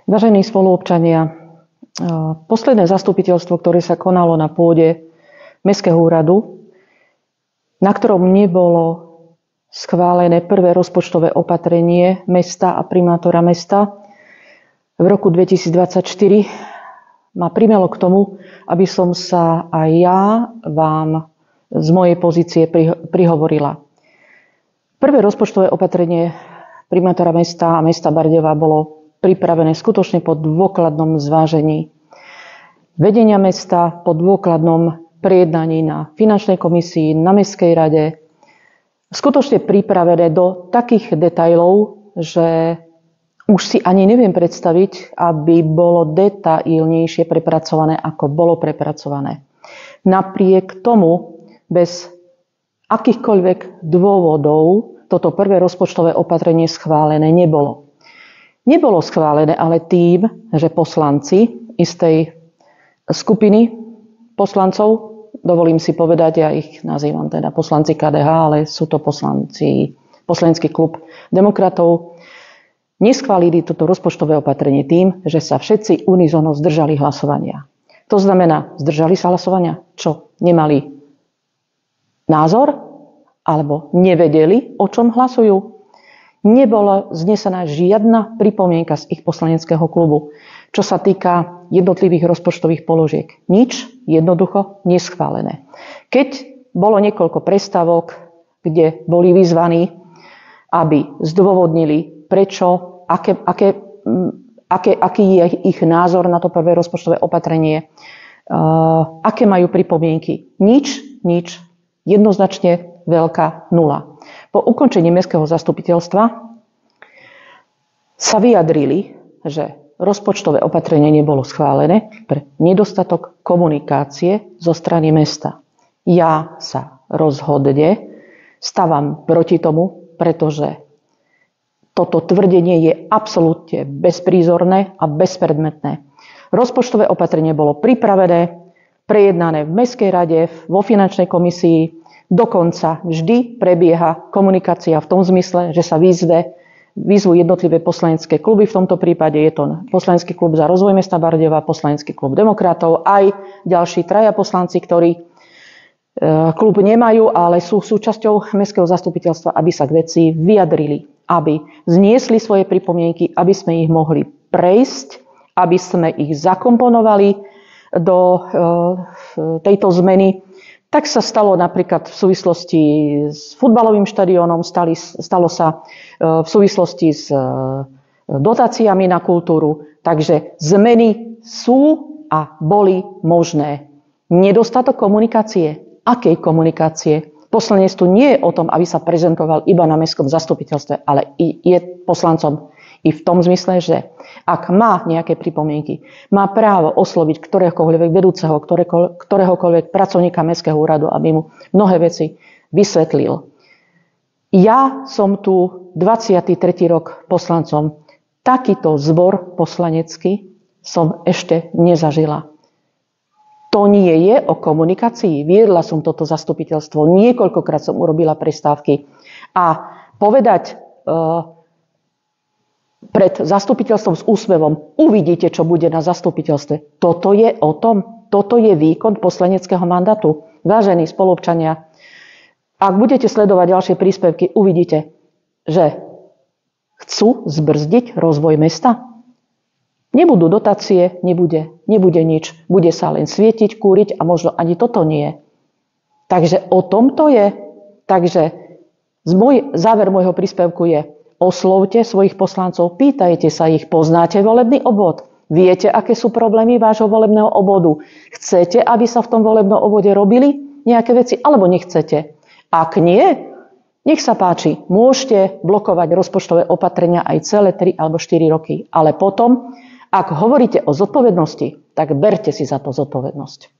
Vážení spoluobčania, posledné zastupiteľstvo, ktoré sa konalo na pôde Mestského úradu, na ktorom nebolo schválené prvé rozpočtové opatrenie mesta a primátora mesta v roku 2024, ma primelo k tomu, aby som sa aj ja vám z mojej pozície prihovorila. Prvé rozpočtové opatrenie primátora mesta a mesta Bardejova bolo pripravené skutočne po dôkladnom zvážení vedenia mesta, po dôkladnom prejednaní na finančnej komisii, na mestskej rade. Skutočne pripravené do takých detailov, že už si ani neviem predstaviť, aby bolo detailnejšie prepracované, ako bolo prepracované. Napriek tomu, bez akýchkoľvek dôvodov, toto prvé rozpočtové opatrenie schválené nebolo. Nebolo schválené ale tým, že poslanci istej skupiny poslancov, dovolím si povedať, ja ich nazývam teda poslanci KDH, ale sú to poslanecký klub demokratov, neschválili toto rozpočtové opatrenie tým, že sa všetci unizono zdržali hlasovania. To znamená, zdržali sa hlasovania, čo? Nemali názor? Alebo nevedeli, o čom hlasujú? Nebola znesená žiadna pripomienka z ich poslaneckého klubu, čo sa týka jednotlivých rozpočtových položiek. Nič, jednoducho neschválené. Keď bolo niekoľko prestávok, kde boli vyzvaní, aby zdôvodnili, prečo, aký je ich názor na to prvé rozpočtové opatrenie, aké majú pripomienky. Nič, jednoznačne veľká nula. Po ukončení mestského zastupiteľstva sa vyjadrili, že rozpočtové opatrenie nebolo schválené pre nedostatok komunikácie zo strany mesta. Ja sa rozhodne stávam proti tomu, pretože toto tvrdenie je absolútne bezprízorné a bezpredmetné. Rozpočtové opatrenie bolo pripravené, prejednané v mestskej rade, vo finančnej komisii. Dokonca vždy prebieha komunikácia v tom zmysle, že sa vyzvú jednotlivé poslanecké kluby. V tomto prípade je to poslanecký klub Za rozvoj mesta Bardejova, poslanecký klub demokratov, aj ďalší traja poslanci, ktorí klub nemajú, ale sú súčasťou mestského zastupiteľstva, aby sa k veci vyjadrili, aby zniesli svoje pripomienky, aby sme ich mohli prejsť, aby sme ich zakomponovali do tejto zmeny. Tak sa stalo napríklad v súvislosti s futbalovým štadiónom, stalo sa v súvislosti s dotáciami na kultúru. Takže zmeny sú a boli možné. Nedostatok komunikácie. Akej komunikácie? Poslanectvo nie je o tom, aby sa prezentoval iba na mestskom zastupiteľstve, ale je poslancom i v tom zmysle, že ak má nejaké pripomienky, má právo osloviť ktoréhokoľvek vedúceho, ktoréhokoľvek pracovníka mestského úradu, aby mu mnohé veci vysvetlil. Ja som tu 23. rok poslancom. Takýto zbor poslanecký som ešte nezažila. To nie je o komunikácii. Viedla som toto zastupiteľstvo. Niekoľkokrát som urobila prestávky. A povedať pred zastupiteľstvom s úsmevom, uvidíte, čo bude na zastupiteľstve. Toto je o tom, toto je výkon poslaneckého mandátu. Vážení spoluobčania, ak budete sledovať ďalšie príspevky, uvidíte, že chcú zbrzdiť rozvoj mesta. Nebudú dotácie, nebude nič. Bude sa len svietiť, kúriť a možno ani toto nie. Takže o tom to je. Takže záver môjho príspevku je: oslovte svojich poslancov, pýtajte sa ich, poznáte volebný obvod, viete, aké sú problémy vášho volebného obvodu, chcete, aby sa v tom volebnom obvode robili nejaké veci, alebo nechcete. Ak nie, nech sa páči, môžete blokovať rozpočtové opatrenia aj celé 3 alebo 4 roky, ale potom, ak hovoríte o zodpovednosti, tak berte si za to zodpovednosť.